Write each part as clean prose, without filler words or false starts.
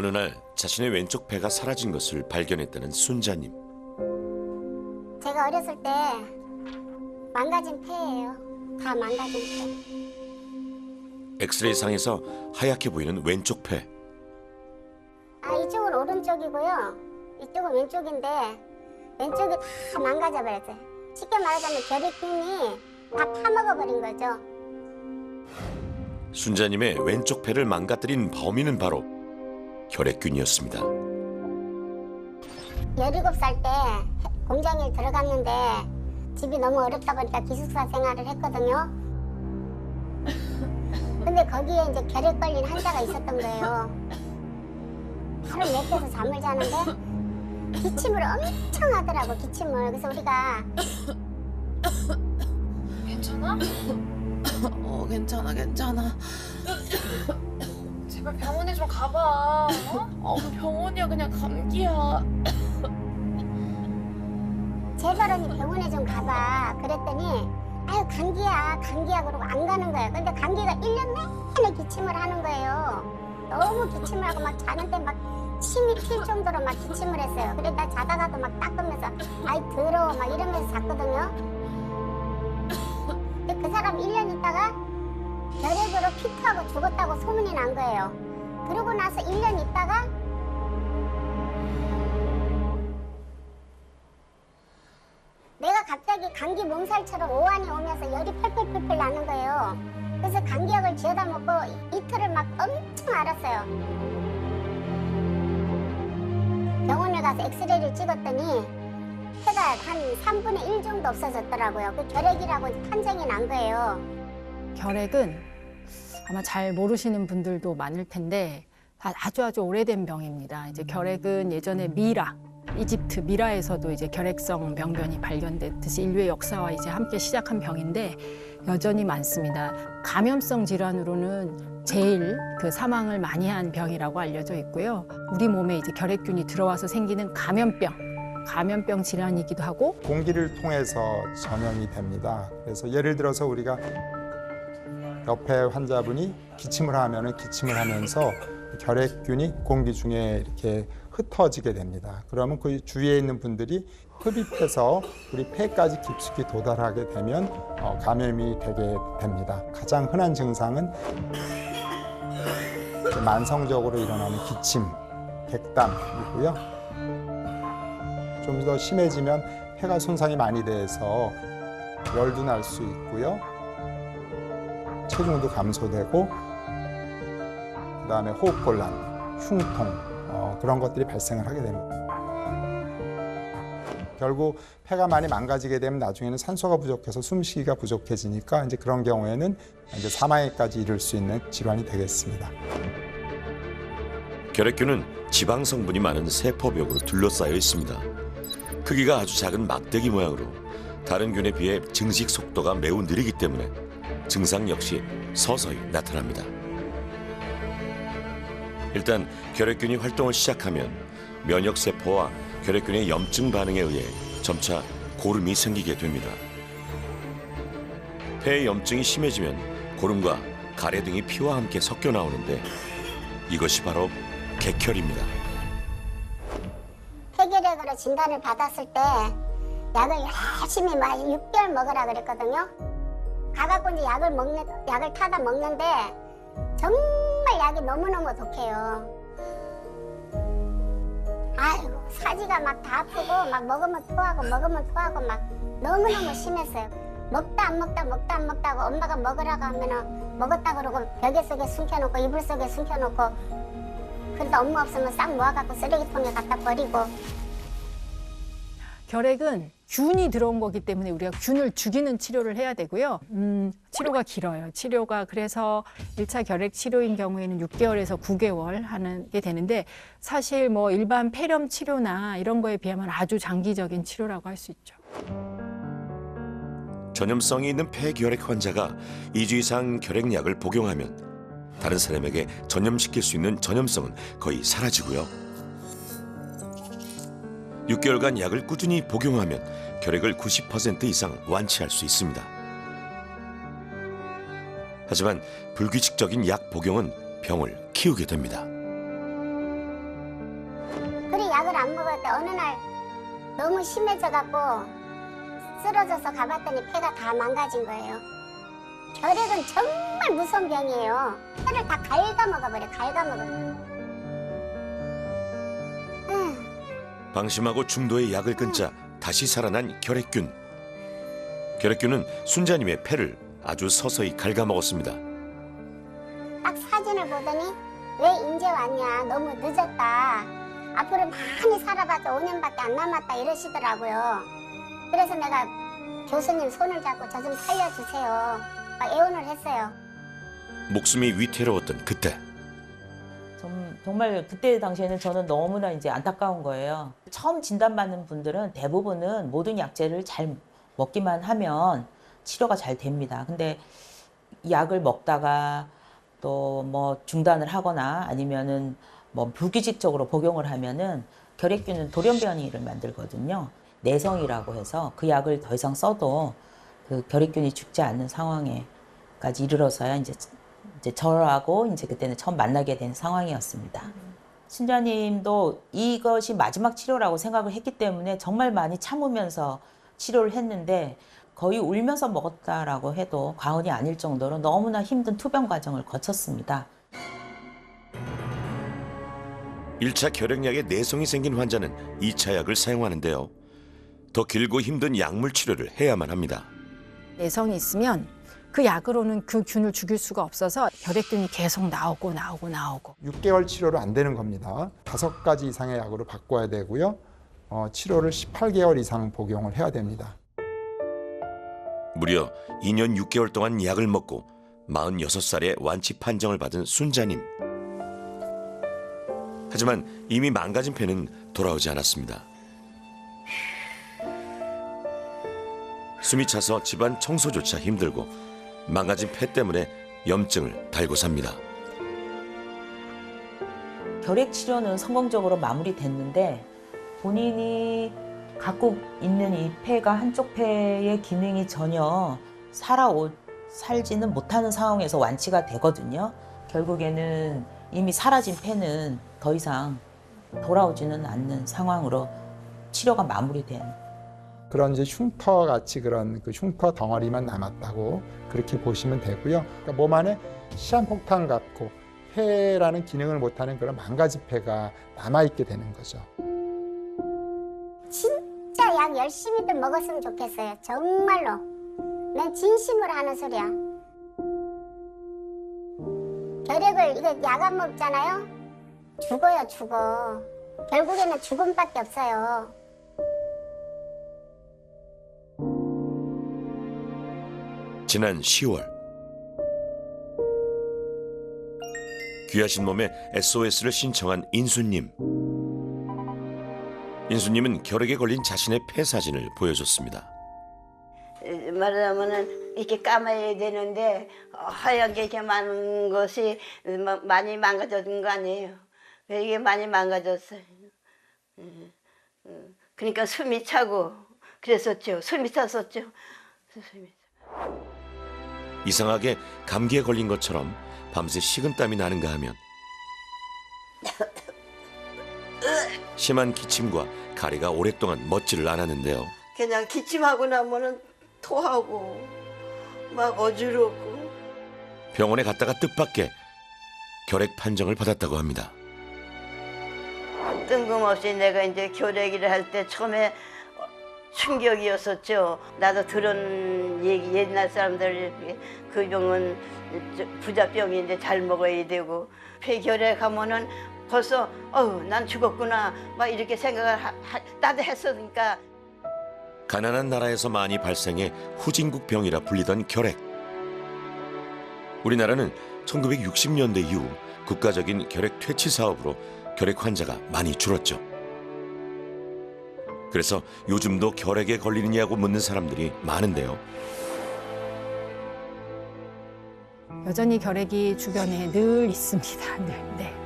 어느 날 자신의 왼쪽 폐가 사라진 것을 발견했다는 순자님. 제가 어렸을 때 망가진 폐예요. 다 망가진 폐. 엑스레이상에서 하얗게 보이는 왼쪽 폐. 이쪽은 오른쪽이고요. 이쪽은 왼쪽인데 왼쪽이 다 망가져 버렸어요. 쉽게 말하자면 결핵균이 다 파먹어버린 거죠. 순자님의 왼쪽 폐를 망가뜨린 범인은 바로 결핵균이었습니다. 17살 때 공장에 들어갔는데 집이 너무 어렵다 보니까 기숙사 생활을 했거든요. 근데 거기에 이제 결핵 걸린 환자가 있었던 거예요. 하루 몇 개서 잠을 자는데 기침을 엄청 하더라고, 기침을. 그래서 우리가 괜찮아? 괜찮아. 제발 병원에 좀 가봐. 병원이야 그냥 감기야. 제발 언니 병원에 좀 가봐. 그랬더니 아유 감기야 그러고 안 가는 거예요. 근데 감기가 1년 내내 기침을 하는 거예요. 너무 기침을 하고 막 자는데 막 침이 튈 정도로 막 기침을 했어요. 그래 나 자다가도 막 닦으면서 아이 더러워 막 이러면서 잤거든요. 근데 그 사람 1년 있다가 결핵으로 피투하고 죽었다고 소문이 난 거예요. 그러고 나서 1년 있다가 내가 갑자기 감기 몸살처럼 오한이 오면서 열이 펄펄펄펄 나는 거예요. 그래서 감기약을 지어다 먹고 이틀을 막 엄청 앓았어요. 병원에 가서 엑스레이를 찍었더니 폐가 한 3분의 1 정도 없어졌더라고요. 그 결핵이라고 판정이 난 거예요. 결핵은 아마 잘 모르시는 분들도 많을 텐데 아주 오래된 병입니다. 이제 결핵은 예전에 이집트 미라에서도 이제 결핵성 병변이 발견됐듯이 인류의 역사와 이제 함께 시작한 병인데 여전히 많습니다. 감염성 질환으로는 제일 그 사망을 많이 한 병이라고 알려져 있고요. 우리 몸에 이제 결핵균이 들어와서 생기는 감염병 질환이기도 하고 공기를 통해서 전염이 됩니다. 그래서 예를 들어서 우리가 옆에 환자분이 기침을 하면은 기침을 하면서 결핵균이 공기 중에 이렇게 흩어지게 됩니다. 그러면 그 주위에 있는 분들이 흡입해서 우리 폐까지 깊숙이 도달하게 되면 감염이 되게 됩니다. 가장 흔한 증상은 만성적으로 일어나는 기침, 객담이고요. 좀 더 심해지면 폐가 손상이 많이 돼서 열도 날 수 있고요. 체중도 감소되고 그다음에 호흡곤란, 흉통 그런 것들이 발생을 하게 됩니다. 결국 폐가 많이 망가지게 되면 나중에는 산소가 부족해서 숨쉬기가 부족해지니까 이제 그런 경우에는 이제 사망에까지 이를 수 있는 질환이 되겠습니다. 결핵균은 지방 성분이 많은 세포벽으로 둘러싸여 있습니다. 크기가 아주 작은 막대기 모양으로 다른 균에 비해 증식 속도가 매우 느리기 때문에 증상 역시 서서히 나타납니다. 일단 결핵균이 활동을 시작하면 면역세포와 결핵균의 염증 반응에 의해 점차 고름이 생기게 됩니다. 폐의 염증이 심해지면 고름과 가래 등이 피와 함께 섞여 나오는데 이것이 바로 객혈입니다. 폐결핵으로 진단을 받았을 때 약을 열심히 막 6개월 먹으라 그랬거든요. 가갖고 이제 약을 타다 먹는데 정말 약이 너무너무 독해요. 아이고 사지가 막 다 아프고 막 먹으면 토하고 막 너무너무 심했어요. 먹다 안 먹다고 엄마가 먹으라고 하면은 먹었다 그러고 벽에 속에 숨겨놓고 이불 속에 숨겨놓고 그러다 엄마 없으면 싹 모아갖고 쓰레기통에 갖다 버리고. 결핵은 균이 들어온 거기 때문에 우리가 균을 죽이는 치료를 해야 되고요. 치료가 길어요. 치료가 그래서 1차 결핵 치료인 경우에는 6개월에서 9개월 하는 게 되는데 사실 뭐 일반 폐렴 치료나 이런 거에 비하면 아주 장기적인 치료라고 할 수 있죠. 전염성이 있는 폐결핵 환자가 2주 이상 결핵약을 복용하면 다른 사람에게 전염시킬 수 있는 전염성은 거의 사라지고요. 6개월간 약을 꾸준히 복용하면 결핵을 90% 이상 완치할 수 있습니다. 하지만 불규칙적인 약 복용은 병을 키우게 됩니다. 안 먹었는데 어느 날 너무 심해져갖고 쓰러져서 가봤더니 폐가 다 망가진 거예요. 결핵은 정말 무서운 병이에요. 폐를 다 갉아먹어버려, 갉아먹어. 방심하고 중도의 약을 끊자 다시 살아난 결핵균. 결핵균은 순자님의 폐를 아주 서서히 갉아먹었습니다. 딱 사진을 보더니 왜 이제 왔냐, 너무 늦었다, 앞으로 많이 살아봤자 5년밖에 안 남았다 이러시더라고요. 그래서 내가 교수님 손을 잡고 저 좀 살려주세요 막 애원을 했어요. 목숨이 위태로웠던 그때 정말 그때 당시에는 저는 너무나 이제 안타까운 거예요. 처음 진단받는 분들은 대부분은 모든 약제를 잘 먹기만 하면 치료가 잘 됩니다. 근데 약을 먹다가 또 뭐 중단을 하거나 아니면은 뭐 불규칙적으로 복용을 하면은 결핵균은 돌연변이를 만들거든요. 내성이라고 해서 그 약을 더 이상 써도 그 결핵균이 죽지 않는 상황에까지 이르러서야 이제 저하고 이제 그때는 처음 만나게 된 상황이었습니다. 신자님도 이것이 마지막 치료라고 생각을 했기 때문에 정말 많이 참으면서 치료를 했는데 거의 울면서 먹었다라고 해도 과언이 아닐 정도로 너무나 힘든 투병 과정을 거쳤습니다. 1차 결핵약에 내성이 생긴 환자는 2차 약을 사용하는데요. 더 길고 힘든 약물 치료를 해야만 합니다. 내성이 있으면 그 약으로는 그 균을 죽일 수가 없어서 결핵균이 계속 나오고. 6개월 치료로 안 되는 겁니다. 5가지 이상의 약으로 바꿔야 되고요. 치료를 18개월 이상 복용을 해야 됩니다. 무려 2년 6개월 동안 약을 먹고 46살에 완치 판정을 받은 순자님. 하지만 이미 망가진 폐는 돌아오지 않았습니다. 숨이 차서 집안 청소조차 힘들고 망가진 폐 때문에 염증을 달고 삽니다. 결핵 치료는 성공적으로 마무리됐는데 본인이 갖고 있는 이 폐가 한쪽 폐의 기능이 전혀 살지는 못하는 상황에서 완치가 되거든요. 결국에는 이미 사라진 폐는 더 이상 돌아오지는 않는 상황으로 치료가 마무리된. 그런 이제 흉터 같이 그런 그 흉터 덩어리만 남았다고 그렇게 보시면 되고요. 그러니까 몸 안에 시한폭탄 같고 폐라는 기능을 못하는 그런 망가진 폐가 남아있게 되는 거죠. 진짜 약 열심히들 먹었으면 좋겠어요. 정말로. 난 진심으로 하는 소리야. 결핵을 이거 약 안 먹잖아요. 죽어요, 죽어. 결국에는 죽음밖에 없어요. 지난 10월 귀하신 몸에 SOS를 신청한 인수님. 인수님은 결핵에 걸린 자신의 폐 사진을 보여줬습니다. 말하자면은 이렇게 감아야 되는데 하얀 게 이렇게 많은 것이 많이 망가져진 거 아니에요. 이게 많이 망가졌어요. 그러니까 숨이 차고 그랬었죠. 숨이 찼었죠. 이상하게 감기에 걸린 것처럼 밤새 식은땀이 나는가 하면 심한 기침과 가래가 오랫동안 멎지를 않았는데요. 그냥 기침하고 나면은 토하고 막 어지럽고. 병원에 갔다가 뜻밖의 결핵 판정을 받았다고 합니다. 뜬금없이 내가 이제 결핵이를 할 때 처음에 충격이었었죠. 나도 들은 얘기, 옛날 사람들 그 병은 부자병인데 잘 먹어야 되고 폐결핵 하면은 벌써 난 죽었구나 막 이렇게 생각을 나도 했으니까. 가난한 나라에서 많이 발생해 후진국병이라 불리던 결핵. 우리나라는 1960년대 이후 국가적인 결핵 퇴치 사업으로 결핵 환자가 많이 줄었죠. 그래서 요즘도 결핵에 걸리느냐고 묻는 사람들이 많은데요. 여전히 결핵이 주변에 늘 있습니다. 늘. 네.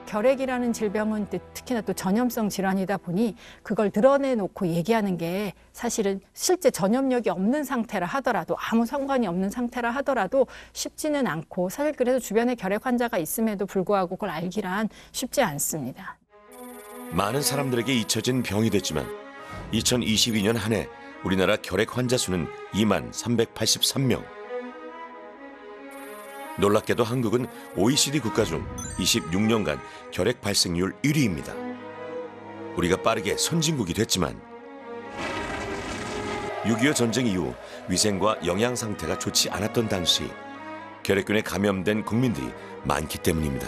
결핵이라는 질병은 특히나 또 전염성 질환이다 보니 그걸 드러내놓고 얘기하는 게 사실은 실제 전염력이 없는 상태라 하더라도 아무 상관이 없는 상태라 하더라도 쉽지는 않고 사실 그래서 주변에 결핵 환자가 있음에도 불구하고 그걸 알기란 쉽지 않습니다. 많은 사람들에게 잊혀진 병이 됐지만 2022년 한 해 우리나라 결핵 환자 수는 2만 383명. 놀랍게도 한국은 OECD 국가 중 26년간 결핵 발생률 1위입니다. 우리가 빠르게 선진국이 됐지만 6.25 전쟁 이후 위생과 영양 상태가 좋지 않았던 당시 결핵균에 감염된 국민들이 많기 때문입니다.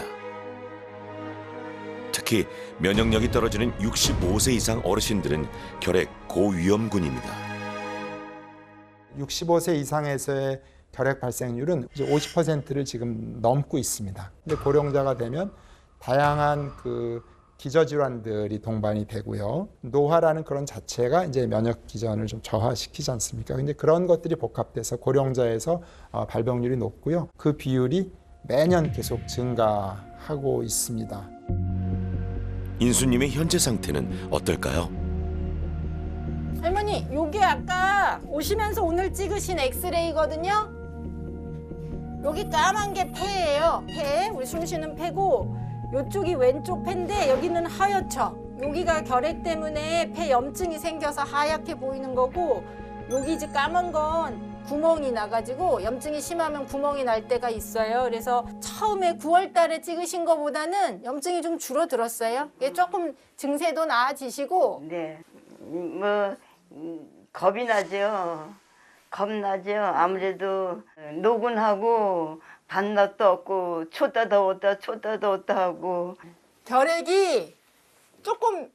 특히 면역력이 떨어지는 65세 이상 어르신들은 결핵 고위험군입니다. 65세 이상에서의 결핵 발생률은 이제 50%를 지금 넘고 있습니다. 근데 고령자가 되면 다양한 그 기저질환들이 동반이 되고요. 노화라는 그런 자체가 이제 면역 기전을 좀 저하시키지 않습니까? 근데 그런 것들이 복합돼서 고령자에서 발병률이 높고요. 그 비율이 매년 계속 증가하고 있습니다. 인수님의 현재 상태는 어떨까요? 할머니, 요게 아까 오시면서 오늘 찍으신 엑스레이거든요. 여기 까만 게 폐예요. 폐, 우리 숨 쉬는 폐고, 요쪽이 왼쪽 폐인데 여기는 하얗죠. 여기가 결핵 때문에 폐 염증이 생겨서 하얗게 보이는 거고, 여기 이제 까만 건 구멍이 나가지고 염증이 심하면 구멍이 날 때가 있어요. 그래서 처음에 9월 달에 찍으신 거보다는 염증이 좀 줄어들었어요. 이게 조금 증세도 나아지시고. 네. 겁이 나죠. 겁나죠. 아무래도 노곤하고 밤낮도 없고 춥다 더웠다 하고. 결핵이 조금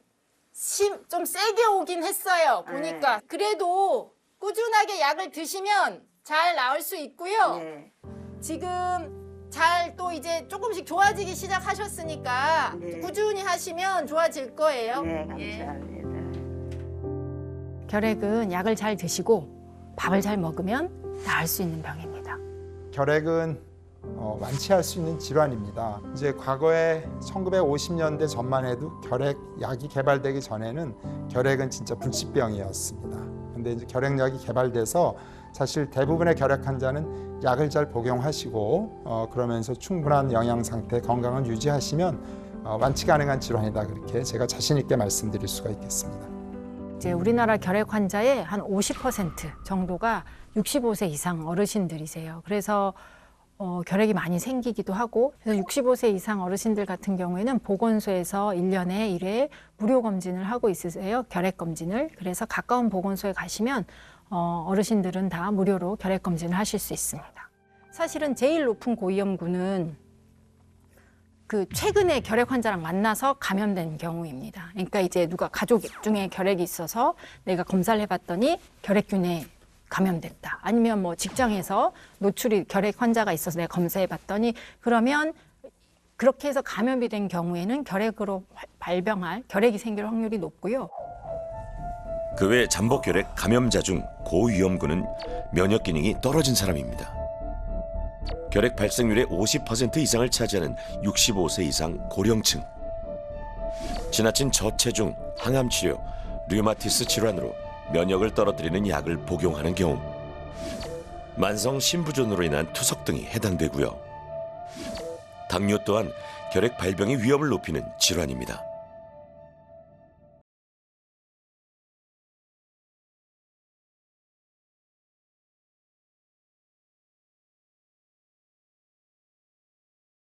좀 세게 오긴 했어요. 보니까. 그래도 꾸준하게 약을 드시면 잘 나을 수 있고요. 네. 지금 잘 또 이제 조금씩 좋아지기 시작하셨으니까 네. 꾸준히 하시면 좋아질 거예요. 네, 감사합니다. 결핵은 약을 잘 드시고 밥을 잘 먹으면 나을 수 있는 병입니다. 결핵은 완치할 수 있는 질환입니다. 이제 과거에 1950년대 전만 해도 결핵 약이 개발되기 전에는 결핵은 진짜 불치병이었습니다. 근데 이제 결핵약이 개발돼서 사실 대부분의 결핵 환자는 약을 잘 복용하시고 그러면서 충분한 영양 상태, 건강을 유지하시면 완치 가능한 질환이다, 그렇게 제가 자신 있게 말씀드릴 수가 있겠습니다. 이제 우리나라 결핵 환자의 한 50% 정도가 65세 이상 어르신들이세요. 그래서 결핵이 많이 생기기도 하고, 그래서 65세 이상 어르신들 같은 경우에는 보건소에서 1년에 1회 무료 검진을 하고 있으세요. 결핵 검진을. 그래서 가까운 보건소에 가시면 어르신들은 다 무료로 결핵 검진을 하실 수 있습니다. 사실은 제일 높은 고위험군은 그 최근에 결핵 환자랑 만나서 감염된 경우입니다. 그러니까 이제 누가 가족 중에 결핵이 있어서 내가 검사를 해봤더니 결핵균에 감염됐다. 아니면 뭐 직장에서 노출이 결핵 환자가 있어서 내가 검사해봤더니, 그러면 그렇게 해서 감염이 된 경우에는 결핵으로 발병할, 결핵이 생길 확률이 높고요. 그 외 잠복 결핵 감염자 중 고위험군은 면역 기능이 떨어진 사람입니다. 결핵 발생률의 50% 이상을 차지하는 65세 이상 고령층. 지나친 저체중, 항암 치료, 류마티스 질환으로 면역을 떨어뜨리는 약을 복용하는 경우, 만성 심부전으로 인한 투석 등이 해당되고요. 당뇨 또한 결핵 발병의 위험을 높이는 질환입니다.